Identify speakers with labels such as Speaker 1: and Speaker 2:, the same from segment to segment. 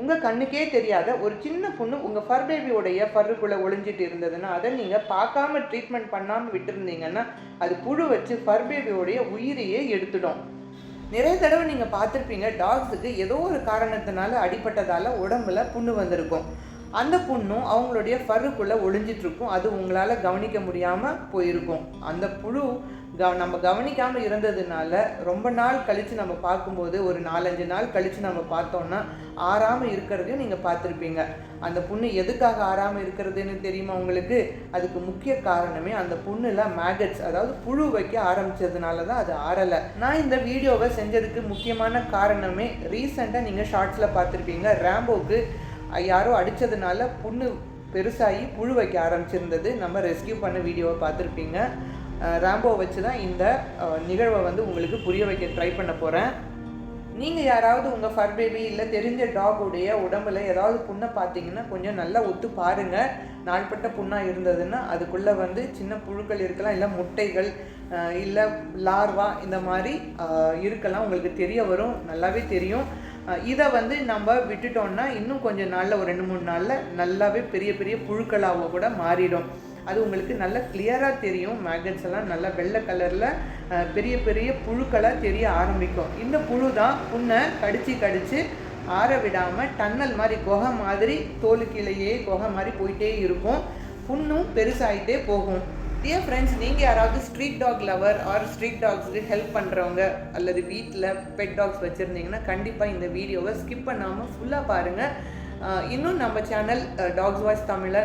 Speaker 1: உங்கள் கண்ணுக்கே தெரியாத ஒரு சின்ன புண்ணு உங்கள் ஃபர் பேபியோடைய ஃபர்ருக்குள்ளே ஒளிஞ்சிட்டு இருந்ததுன்னா அதை நீங்கள் பார்க்காம ட்ரீட்மெண்ட் பண்ணாமல் விட்டுருந்தீங்கன்னா அது புழு வச்சு ஃபர் பேபியோடைய உயிரையே எடுத்துடும். நிறைய தடவை நீங்கள் பார்த்துருப்பீங்க, டாக்ஸுக்கு ஏதோ ஒரு காரணத்தினால அடிப்பட்டதால் உடம்புல புண்ணு வந்திருக்கும். அந்த புண்ணும் அவங்களுடைய ஃபர்ருக்குள்ளே ஒளிஞ்சிட்ருக்கும். அது உங்களால் கவனிக்க முடியாமல் போயிருக்கும். அந்த புழு நம்ம கவனிக்காமல் இருந்ததுனால ரொம்ப நாள் கழித்து நம்ம பார்க்கும்போது ஒரு 4-5 நாள் கழித்து நம்ம பார்த்தோன்னா ஆறாமல் இருக்கிறதையும் நீங்கள் பார்த்துருப்பீங்க. அந்த புண்ணு எதுக்காக ஆறாமல் இருக்கிறதுன்னு தெரியுமா உங்களுக்கு? அதுக்கு முக்கிய காரணமே அந்த புண்ணில் மேகட்ஸ், அதாவது புழு வைக்க ஆரம்பித்ததுனால தான் அது ஆறலை. நான் இந்த வீடியோவை செஞ்சதுக்கு முக்கியமான காரணமே ரீசெண்டாக நீங்கள் ஷார்ட்ஸில் பார்த்துருப்பீங்க, ரேம்போவுக்கு யாரோ அடித்ததுனால புண்ணு பெருசாகி புழு வைக்க ஆரம்பிச்சிருந்தது. நம்ம ரெஸ்கியூ பண்ண வீடியோவை பார்த்துருப்பீங்க. ரேம்போ வச்சு தான் இந்த நிகழ்வை உங்களுக்கு புரிய வைக்க ட்ரை பண்ண போகிறேன். நீங்கள் யாராவது உங்கள் ஃபர் பேபி இல்லை தெரிஞ்ச டாகுடைய உடம்புல ஏதாவது புண்ணை பார்த்தீங்கன்னா கொஞ்சம் நல்லா ஒத்து பாருங்கள். நாள்பட்ட புண்ணாக இருந்ததுன்னா அதுக்குள்ளே சின்ன புழுக்கள் இருக்கலாம், இல்லை முட்டைகள், இல்லை லார்வா இந்த மாதிரி இருக்கலாம். உங்களுக்கு தெரிய வரும், நல்லாவே தெரியும். இதை நம்ம விட்டுட்டோன்னா இன்னும் கொஞ்சம் நாளில் ஒரு 2-3 நாளில் நல்லாவே பெரிய பெரிய புழுக்களாக கூட மாறிடும். அது உங்களுக்கு நல்லா கிளியராக தெரியும். மேகட்ஸ் எல்லாம் நல்லா வெள்ளை கலரில் பெரிய பெரிய புழுக்களாக தெரிய ஆரம்பிக்கும். இந்த புழு தான் புண்ணை கடிச்சு ஆற விடாமல் டன்னல் மாதிரி குகை மாதிரி தோலுக்கீழையே குகை மாதிரி போயிட்டே இருக்கும். புண்ணும் பெருசாகிட்டே போகும். டியர் ஃப்ரெண்ட்ஸ், நீங்கள் யாராவது street dog lover or street டாக்ஸுக்கு ஹெல்ப் பண்ணுறவங்க அல்லது வீட்டில் பெட் டாக்ஸ் வச்சுருந்தீங்கன்னா கண்டிப்பாக இந்த வீடியோவை ஸ்கிப் பண்ணாமல் ஃபுல்லாக பாருங்கள். இன்னும் நம்ம சேனல் டாக்ஸ் வாய்ஸ் தமிழை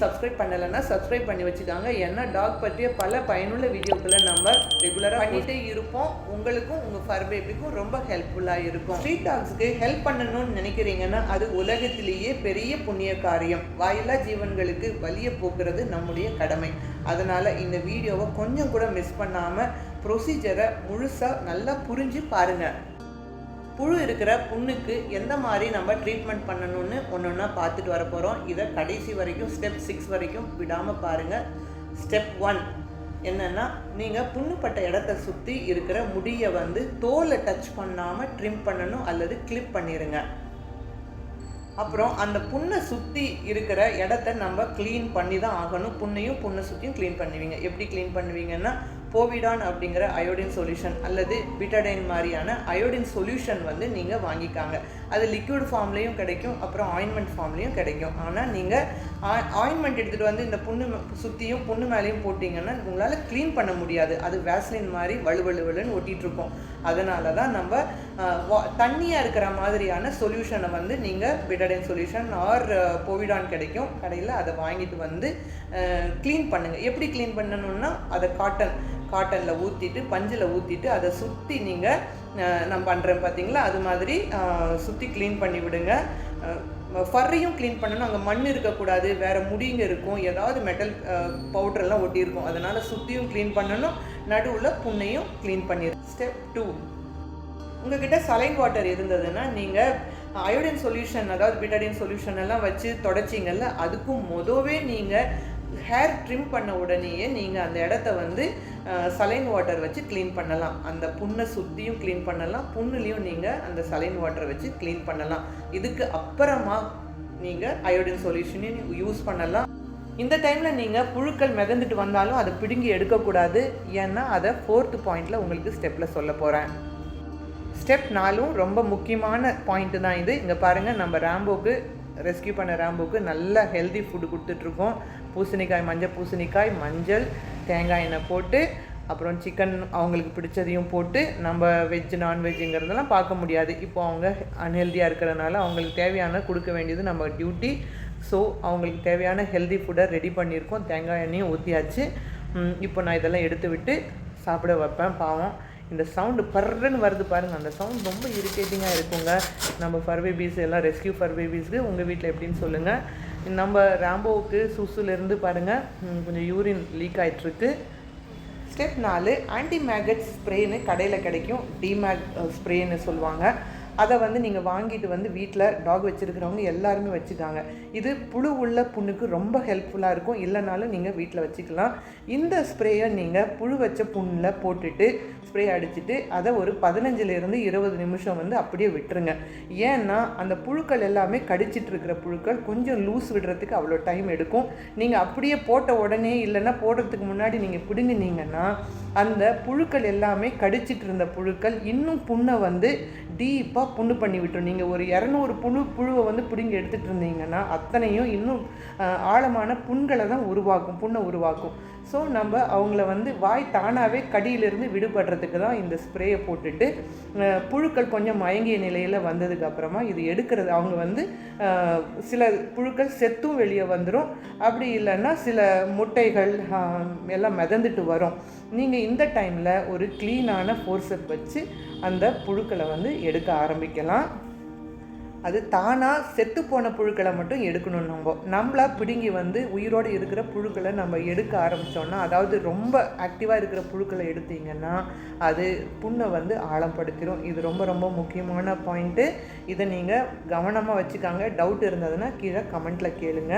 Speaker 1: சப்ஸ்கிரைப் பண்ணலைன்னா சப்ஸ்கிரைப் பண்ணி வச்சுக்காங்க. ஏன்னா டாக் பற்றிய பல பயனுள்ள வீடியோக்களை நம்ம ரெகுலராக பண்ணிகிட்டே இருப்போம். உங்களுக்கும் உங்கள் ஃபர் பேபிக்கும் ரொம்ப ஹெல்ப்ஃபுல்லாக இருக்கும். ஸ்ட்ரீட் டாக்ஸுக்கு ஹெல்ப் பண்ணணும்னு நினைக்கிறீங்கன்னா அது உலகத்திலேயே பெரிய புண்ணிய காரியம். வாயில்லா ஜீவன்களுக்கு வலியை போக்குறது நம்முடைய கடமை. அதனால் இந்த வீடியோவை கொஞ்சம் கூட மிஸ் பண்ணாமல் ப்ரொசீஜரை முழுசாக நல்லா புரிஞ்சு பாருங்கள். புழு இருக்கிற புண்ணுக்கு எந்த மாதிரி நம்ம ட்ரீட்மெண்ட் பண்ணணும்னு ஒன்றா பார்த்துட்டு வர போகிறோம். இதை கடைசி வரைக்கும் ஸ்டெப் 6 வரைக்கும் விடாமல் பாருங்கள். ஸ்டெப் 1 என்னென்னா, நீங்கள் புண்ணுப்பட்ட இடத்த சுற்றி இருக்கிற முடியை தோலை டச் பண்ணாமல் ட்ரிம் பண்ணணும் அல்லது கிளிப் பண்ணிடுங்க. அப்புறம் அந்த புண்ணை சுற்றி இருக்கிற இடத்த நம்ம க்ளீன் பண்ணி தான் ஆகணும். புண்ணையும் புண்ணை சுற்றியும் க்ளீன் பண்ணுவீங்க. எப்படி க்ளீன் பண்ணுவீங்கன்னா, போவிடான் அப்படிங்கிற அயோடின் சொல்யூஷன் அல்லது பிட்டடைன் மாதிரியான அயோடின் சொல்யூஷன் நீங்கள் வாங்கிக்காங்க. அது லிக்விட் ஃபார்ம்லேயும் கிடைக்கும், அப்புறம் ஆயின்மெண்ட் ஃபார்ம்லேயும் கிடைக்கும். ஆனால் நீங்கள் ஆயின்மெண்ட் எடுத்துகிட்டு இந்த புண்ணு சுற்றியும் புண்ணு மேலேயும் போட்டிங்கன்னா உங்களால் க்ளீன் பண்ண முடியாது. அது வேஸ்லின் மாதிரி வலுவலுன்னு ஒட்டிகிட்ருக்கோம். அதனால தான் நம்ம தண்ணியாக இருக்கிற மாதிரியான சொல்யூஷனை நீங்கள் பிட்டடைன் சொல்யூஷன் ஆர் போவிடான் கிடைக்கும் கடையில், அதை வாங்கிட்டு க்ளீன் பண்ணுங்கள். எப்படி க்ளீன் பண்ணணுன்னா, அதை காட்டனில் ஊற்றிட்டு பஞ்சில் ஊற்றிட்டு அதை சுற்றி நீங்கள் நான் பண்ணுறேன் பார்த்தீங்களா, அது மாதிரி சுற்றி க்ளீன் பண்ணி விடுங்க. ஃபர்ரையும் க்ளீன் பண்ணணும். அங்கே மண் இருக்கக்கூடாது, வேறு முடிங்க இருக்கும், ஏதாவது மெட்டல் பவுடரெல்லாம் ஒட்டியிருக்கும். அதனால் சுற்றியும் க்ளீன் பண்ணணும், நடுவில் புண்ணையும் க்ளீன் பண்ணிடுங்க. ஸ்டெப் 2, உங்கள்கிட்ட சலைன் வாட்டர் இருந்ததுன்னா நீங்கள் அயோடின் சொல்யூஷன் அதாவது பிட்டடைன் சொல்யூஷன் எல்லாம் வச்சு தொடச்சிங்கல்ல, அதுக்கும் மொதவே நீங்கள் ஹேர் ட்ரிம் பண்ண உடனேயே நீங்கள் அந்த இடத்த சலைன் வாட்டர் வச்சு க்ளீன் பண்ணலாம். அந்த புண்ணை சுற்றியும் க்ளீன் பண்ணலாம், புண்ணுலேயும் நீங்கள் அந்த சலைன் வாட்டர் வச்சு க்ளீன் பண்ணலாம். இதுக்கு அப்புறமா நீங்கள் அயோடின் சொல்யூஷனையும் யூஸ் பண்ணலாம். இந்த டைமில் நீங்கள் புழுக்கள் மிதந்துட்டு வந்தாலும் அதை பிடுங்கி எடுக்கக்கூடாது. ஏன்னா அதை 4th பாயிண்டில் உங்களுக்கு ஸ்டெப்பில் சொல்ல போகிறேன். ஸ்டெப் 4 ரொம்ப முக்கியமான பாயிண்ட்டு தான் இது. இங்கே பாருங்கள், நம்ம ரேம்போக்கு ரெஸ்கியூ பண்ண ரேம்போக்கு நல்ல ஹெல்தி ஃபுட்டு கொடுத்துட்ருக்கோம். பூசணிக்காய், மஞ்சள் பூசணிக்காய், மஞ்சள், தேங்காய் எண்ணெய் போட்டு, அப்புறம் சிக்கன் அவங்களுக்கு பிடிச்சதையும் போட்டு, நம்ம வெஜ் நான்வெஜ்ஜுங்கிறதெல்லாம் பார்க்க முடியாது. இப்போ அவங்க அன்ஹெல்தியாக இருக்கிறதுனால அவங்களுக்கு தேவையான கொடுக்க வேண்டியது நம்ம டியூட்டி. ஸோ அவங்களுக்கு தேவையான ஹெல்தி ஃபுட்டை ரெடி பண்ணியிருக்கோம். தேங்காய் எண்ணெயும் ஊற்றியாச்சு. இப்போ நான் இதெல்லாம் எடுத்து விட்டு சாப்பிட வைப்பேன். பாவம், இந்த சவுண்டு பர்றன்னு வருது பாருங்கள், அந்த சவுண்ட் ரொம்ப இரிட்டேட்டிங்காக இருக்குங்க. நம்ம ஃபர் பேபிஸ் எல்லாம் ரெஸ்கியூ ஃபர் பேபிஸ்க்கு உங்கள் வீட்டில் எப்படின்னு சொல்லுங்கள். நம்ம ரேம்போவுக்கு சுசுலேருந்து பாருங்கள் கொஞ்சம் யூரின் லீக் ஆகிட்டுருக்கு. ஸ்டெப் 4, ஆன்டி மேகட் ஸ்ப்ரேன்னு கடையில் கிடைக்கும். டிமேக் ஸ்ப்ரேன்னு சொல்லுவாங்க. அதை வந்து நீங்கள் வாங்கிட்டு வந்து வீட்டில் டாக் வச்சுருக்கிறவங்க எல்லாருமே வச்சுக்காங்க. இது புழு உள்ள புண்ணுக்கு ரொம்ப ஹெல்ப்ஃபுல்லாக இருக்கும். இல்லைனாலும் நீங்கள் வீட்டில் வச்சுக்கலாம். இந்த ஸ்ப்ரேயை நீங்கள் புழு வச்ச புண்ணில் போட்டுட்டு ஸ்ப்ரே அடிச்சுட்டு அதை ஒரு 15லேருந்து 20 நிமிஷம் வந்து அப்படியே விட்டுருங்க. ஏன்னா அந்த புழுக்கள் எல்லாமே கடிச்சிட்டு இருக்கிற புழுக்கள் கொஞ்சம் லூஸ் விடுறதுக்கு அவ்வளோ டைம் எடுக்கும். நீங்கள் அப்படியே போட்ட உடனே இல்லைன்னா போடுறதுக்கு முன்னாடி நீங்கள் பிடுங்கினீங்கன்னா அந்த புழுக்கள் எல்லாமே கடிச்சிட்டு இருந்த புழுக்கள் இன்னும் புண்ணை வந்து டீப்பாக புண்ணு பண்ணி விட்டுரும். நீங்கள் ஒரு 200 புழுவை வந்து பிடுங்கி எடுத்துகிட்டு இருந்தீங்கன்னா அத்தனையும் இன்னும் ஆழமான புண்களை தான் புண்ணை உருவாக்கும். ஸோ நம்ம அவங்கள வந்து வாய் தானாகவே கடியிலிருந்து விடுபடுறதுக்கு தான் இந்த ஸ்ப்ரேயை போட்டுட்டு புழுக்கள் கொஞ்சம் மயங்கிய நிலையில் வந்ததுக்கப்புறமா இது எடுக்கிறது அவங்க வந்து சில புழுக்கள் செத்தும் வெளியே வந்துடும். அப்படி இல்லைன்னா சில முட்டைகள் எல்லாம் மிதந்துட்டு வரும். நீங்கள் இந்த டைமில் ஒரு க்ளீனான ஃபோர்செப் வச்சு அந்த புழுக்களை வந்து எடுக்க ஆரம்பிக்கலாம். அது தானாக செத்து போன புழுக்களை மட்டும் எடுக்கணும். நம்மளா பிடுங்கி வந்து உயிரோடு இருக்கிற புழுக்களை நம்ம எடுக்க ஆரம்பித்தோன்னா, அதாவது ரொம்ப ஆக்டிவாக இருக்கிற புழுக்களை எடுத்தீங்கன்னா அது புண்ணை வந்து ஆழப்படுத்திடும். இது ரொம்ப ரொம்ப முக்கியமான பாயிண்ட்டு. இதை நீங்கள் கவனமாக வச்சுக்காங்க. டவுட் இருந்ததுன்னா கீழே கமெண்ட்டில் கேளுங்க.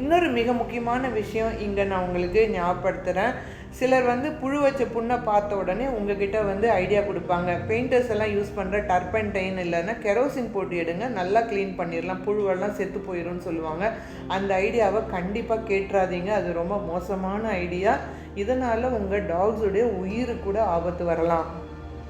Speaker 1: இன்னொரு மிக முக்கியமான விஷயம் இங்கே நான் உங்களுக்கு ஞாபகப்படுத்துகிறேன். சிலர் வந்து புழு வச்ச புண்ணை பார்த்த உடனே உங்ககிட்ட வந்து ஐடியா கொடுப்பாங்க. பெயிண்டர்ஸ் எல்லாம் யூஸ் பண்ணுற டர்பன்டைன் இல்லைன்னா கெரோசின் போட்டு எடுங்க, நல்லா க்ளீன் பண்ணிடலாம், புழுவெல்லாம் செத்து போயிடும்னு சொல்லுவாங்க. அந்த ஐடியாவை கண்டிப்பாக கேட்டுறாதீங்க. அது ரொம்ப மோசமான ஐடியா. இதனால் உங்கள் டாக்ஸுடைய உயிருக்கு கூட ஆபத்து வரலாம்.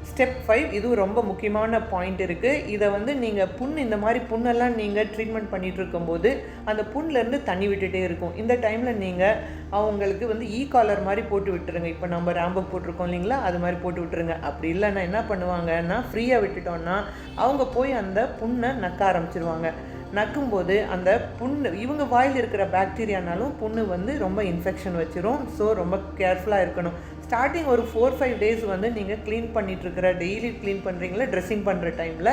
Speaker 1: ஸ்டெப் 5 இதுவும் ரொம்ப முக்கியமான பாயிண்ட் இருக்குது. இதை வந்து நீங்கள் இந்த மாதிரி புண்ணெல்லாம் நீங்கள் ட்ரீட்மெண்ட் பண்ணிகிட்டு இருக்கும்போது அந்த புண்ணிலேருந்து தண்ணி விட்டுகிட்டே இருக்கும். இந்த டைமில் நீங்கள் அவங்களுக்கு வந்து காலர் மாதிரி போட்டு விட்டுருங்க. இப்போ நம்ம ராம்போ போட்டிருக்கோம் இல்லைங்களா, அது மாதிரி போட்டு விட்டுருங்க. அப்படி இல்லைன்னா என்ன பண்ணுவாங்கன்னா, ஃப்ரீயாக விட்டுட்டோன்னா அவங்க போய் அந்த புண்ணை நக்க ஆரம்பிச்சிருவாங்க. நக்கும்போது அந்த புண்ணு இவங்க வாயில் இருக்கிற பாக்டீரியானாலும் புண்ணு வந்து ரொம்ப இன்ஃபெக்ஷன் வச்சிரும். ஸோ ரொம்ப கேர்ஃபுல்லாக இருக்கணும். ஸ்டார்டிங் ஒரு 4-5 டேஸ் வந்து நீங்கள் க்ளீன் பண்ணிகிட்ருக்கிற டெய்லி க்ளீன் பண்ணுறீங்களா ட்ரெஸ்ஸிங் பண்ணுற டைமில்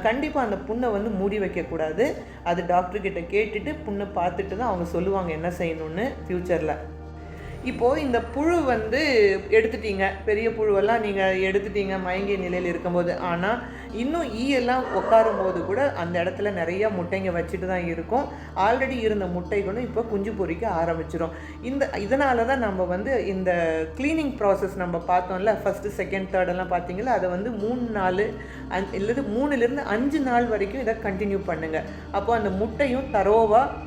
Speaker 1: கண்டிப்பாக அந்த புண்ணை வந்து மூடி வைக்கக்கூடாது. அது டாக்டர்கிட்ட கேட்டுட்டு புண்ணை பார்த்துட்டு தான் அவங்க சொல்லுவாங்க என்ன செய்யணும்னு ஃப்யூச்சரில். இப்போது இந்த புழு வந்து எடுத்துட்டீங்க, பெரிய புழுவெல்லாம் நீங்கள் எடுத்துட்டீங்க மயங்கிய நிலையில் இருக்கும்போது. ஆனால் இன்னும் எல்லாம் உட்காரும் போது கூட அந்த இடத்துல நிறைய முட்டைங்க வச்சுட்டு தான் இருக்கும். ஆல்ரெடி இருந்த முட்டைகளும் இப்போ குஞ்சு பொறிக்க ஆரம்பிச்சிடும். இதனால தான் நம்ம வந்து இந்த க்ளீனிங் ப்ராசஸ் நம்ம பார்த்தோம்ல, ஃபஸ்ட்டு செகண்ட் தேர்டெல்லாம் பார்த்தீங்களா, அதை வந்து 3 நாள் இல்லது 3லேருந்து 5 நாள் வரைக்கும் இதை கண்டினியூ பண்ணுங்கள். அப்போது அந்த முட்டையும் தரோவாக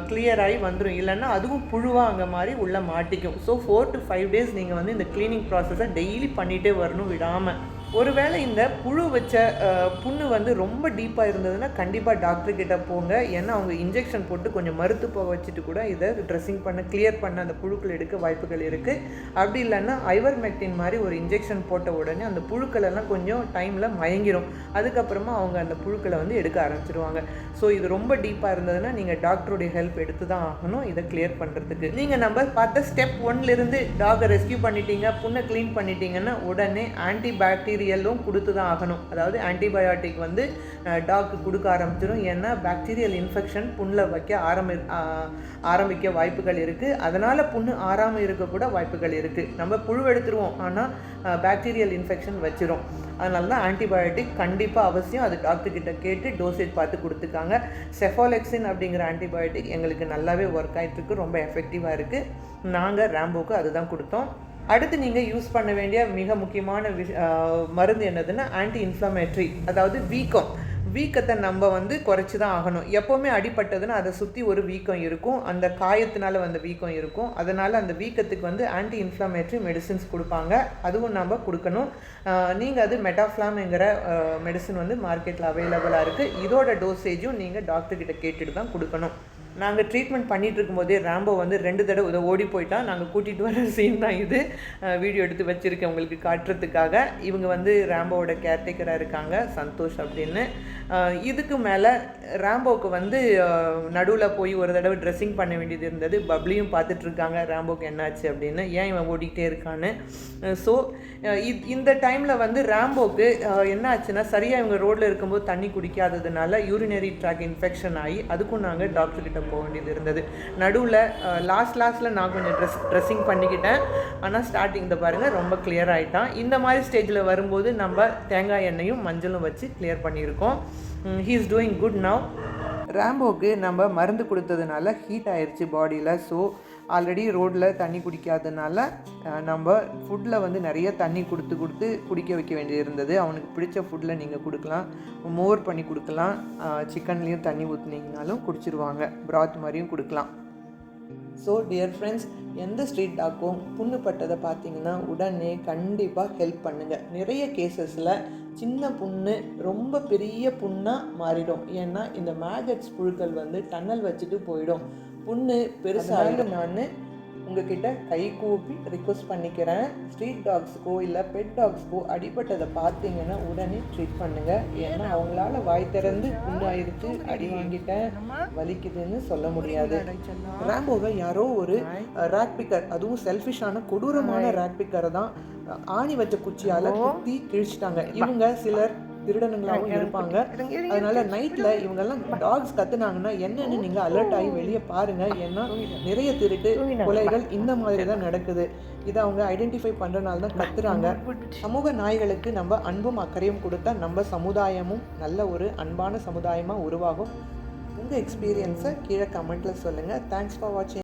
Speaker 1: கிளியர் ஆகி வந்துடும். இல்லைன்னா அதுவும் புழுவாக அங்கே மாதிரி உள்ளே மாட்டிக்கும். ஸோ 4 to 5 டேஸ் நீங்கள் வந்து இந்த க்ளீனிங் ப்ராசஸை டெய்லி பண்ணிகிட்டே வரணும் விடாமல். ஒருவேளை இந்த புழு வச்ச புண்ணு வந்து ரொம்ப டீப்பாக இருந்ததுன்னா கண்டிப்பாக டாக்டர்கிட்ட போங்க. ஏன்னா அவங்க இன்ஜெக்ஷன் போட்டு கொஞ்சம் மறுத்து போக வச்சுட்டு கூட இதை ட்ரெஸ்ஸிங் பண்ண கிளியர் பண்ண அந்த புழுக்கள் எடுக்க வாய்ப்புகள் இருக்குது. அப்படி இல்லைன்னா ஐவர்மெக்டின் மாதிரி ஒரு இன்ஜெக்ஷன் போட்ட உடனே அந்த புழுக்கள் எல்லாம் கொஞ்சம் டைமில் மயங்கிடும். அதுக்கப்புறமா அவங்க அந்த புழுக்களை வந்து எடுக்க ஆரம்பிச்சிருவாங்க. ஸோ இது ரொம்ப டீப்பாக இருந்ததுன்னா நீங்கள் டாக்டருடைய ஹெல்ப் எடுத்து தான் ஆகணும் இதை கிளியர் பண்ணுறதுக்கு. நீங்கள் நம்ம பார்த்த ஸ்டெப் 1லேருந்து டாகை ரெஸ்கியூ பண்ணிட்டீங்க, புண்ணை க்ளீன் பண்ணிட்டீங்கன்னா உடனே ஆன்டிபாக்டீரியலும் கொடுத்து தான் ஆகணும். அதாவது ஆன்டிபயோட்டிக் வந்து டாக்கு கொடுக்க ஆரம்பிச்சிடும். ஏன்னா பாக்டீரியல் இன்ஃபெக்ஷன் புண்ணில் வைக்க ஆரம்பிக்க வாய்ப்புகள் இருக்குது. அதனால் புண்ணு ஆறாமல் இருக்கக்கூட வாய்ப்புகள் இருக்குது. நம்ம புழு எடுத்துருவோம், ஆனால் பாக்டீரியல் இன்ஃபெக்ஷன் வச்சிரும். அதனால தான் ஆன்டிபயோட்டிக் கண்டிப்பாக அவசியம். அது டாக்டர்கிட்ட கேட்டு டோசேஜ் பார்த்து கொடுத்துருக்காங்க. செஃபாலெக்சின் அப்படிங்கிற ஆன்டிபயோட்டிக் எங்களுக்கு நல்லாவே ஒர்க் ஆகிட்டுருக்கு, ரொம்ப எஃபெக்டிவாக இருக்குது. நாங்கள் ராம்போக்கு அதுதான் கொடுத்தோம். அடுத்து நீங்கள் யூஸ் பண்ண வேண்டிய மிக முக்கியமான மருந்து என்னதுன்னா ஆன்டி இன்ஃப்ளமேட்ரி, அதாவது வீக்கத்தை நம்ம வந்து குறைச்சி தான் ஆகணும். எப்போவுமே அடிப்பட்டதுன்னா அதை சுற்றி ஒரு வீக்கம் இருக்கும், அந்த காயத்தினால வந்த வீக்கம் இருக்கும். அதனால் அந்த வீக்கத்துக்கு வந்து ஆன்டி இன்ஃப்ளமேட்ரி மெடிசின்ஸ் கொடுப்பாங்க, அதுவும் நம்ம கொடுக்கணும். நீங்கள் அது மெட்டாஃப்ளாம்ங்கிற மெடிசின் வந்து மார்க்கெட்டில் அவைலபிளாக இருக்குது. இதோட டோசேஜும் நீங்கள் டாக்டர்கிட்ட கேட்டுட்டு தான் கொடுக்கணும். நாங்கள் ட்ரீட்மெண்ட் பண்ணிகிட்டு இருக்கும்போதே ராம்போ வந்து 2 தடவை ஓடி போயிட்டான். நாங்கள் கூட்டிகிட்டு வர சீன் தான் இது. வீடியோ எடுத்து வச்சுருக்கேன் உங்களுக்கு காட்டுறதுக்காக. இவங்க வந்து ராம்போவோட கேர்டேக்கராக இருக்காங்க, சந்தோஷ் அப்படின்னு. இதுக்கு மேலே ராம்போவுக்கு வந்து நடுவில் போய் ஒரு தடவை ட்ரெஸ்ஸிங் பண்ண வேண்டியது இருந்தது. பப்ளியும் பார்த்துட்ருக்காங்க ராம்போவுக்கு என்னாச்சு அப்படின்னு, ஏன் இவன் ஓடிக்கிட்டே இருக்கான்னு. ஸோ இந்த டைமில் வந்து ராம்போவுக்கு என்ன ஆச்சுன்னா, சரியாக இவங்க ரோட்டில் இருக்கும்போது தண்ணி குடிக்காததுனால யூரினரி ட்ராக் இன்ஃபெக்ஷன் ஆகி அதுக்கும் நாங்கள் டாக்டர்கிட்ட கிட்ட போக வேண்டியது இருந்தது. நடுவில் லாஸ்ட்டில் நான் கொஞ்சம் ட்ரெஸ்ஸிங் பண்ணிக்கிட்டேன். ஆனால் ஸ்டார்டிங் இந்த பாருங்கள் ரொம்ப கிளியர் ஆகிட்டான். இந்த மாதிரி ஸ்டேஜில் வரும்போது நம்ம தேங்காய் எண்ணெயும் மஞ்சளும் வச்சு கிளியர் பண்ணியிருக்கோம். He is doing good now. ராம்போக்கு நம்ம மருந்து கொடுத்ததுனால ஹீட் ஆயிடுச்சு பாடியில். ஸோ ஆல்ரெடி ரோட்டில் தண்ணி குடிக்காததுனால நம்ம ஃபுட்டில் வந்து நிறைய தண்ணி கொடுத்து குடிக்க வைக்க வேண்டியது இருந்தது. அவனுக்கு பிடிச்ச ஃபுட்டில் நீங்கள் கொடுக்கலாம், மோர் பண்ணி கொடுக்கலாம், சிக்கன்லேயும் தண்ணி ஊற்றுனீங்கனாலும் குடிச்சிருவாங்க, பிராத் மாதிரியும் கொடுக்கலாம். ஸோ டியர் ஃப்ரெண்ட்ஸ், எந்த ஸ்ட்ரீட் டாக்கும் புண்ணு பட்டதை பார்த்தீங்கன்னா உடனே கண்டிப்பாக ஹெல்ப் பண்ணுங்கள். நிறைய கேசஸில் சின்ன புண்ணு ரொம்ப பெரிய புண்ணாக மாறிடும். ஏன்னா இந்த மேகட்ஸ் புழுக்கள் வந்து டன்னல் வச்சுட்டு போயிடும். புண்ணு பெருசாக நான் உங்ககிட்ட கை கூப்பி ரிக்வஸ்ட் பண்ணிக்கிறேன். ஸ்ட்ரீட் டாக்ஸுக்கோ இல்லை பெட் டாக்ஸுக்கோ அடிபட்டதை பார்த்தீங்கன்னா உடனே ட்ரீட் பண்ணுங்கள். ஏன்னா அவங்களால வாய் திறந்து புண்ணாயிருச்சு, அடி வாங்கிட்டேன், வலிக்குதுன்னு சொல்ல முடியாது. ராம்போவை யாரோ ஒரு ரேக் பிக்கர், அதுவும் செல்ஃபிஷான கொடூரமான ரேக் பிக்கரை தான் ஆணி வச்ச குச்சியால் குத்தி கிழிச்சிட்டாங்க. இவங்க சிலர் திருடனுங்களாகவும் இருப்பாங்க. அதனால நைட்டில் இவங்கெல்லாம் டாக்ஸ் கத்துனாங்கன்னா என்னன்னு நீங்கள் அலர்ட் ஆகி வெளியே பாருங்கள். ஏன்னா நிறைய திருட்டு கொலைகள் இந்த மாதிரி தான் நடக்குது. இதை அவங்க ஐடென்டிஃபை பண்ணுறதுனால தான் கத்துறாங்க. சமூக நாய்களுக்கு நம்ம அன்பும் அக்கறையும் கொடுத்தா நம்ம சமுதாயமும் நல்ல ஒரு அன்பான சமுதாயமாக உருவாகும். உங்கள் எக்ஸ்பீரியன்ஸை கீழே கமெண்ட்டில் சொல்லுங்கள். தேங்க்ஸ் ஃபார் வாட்சிங்.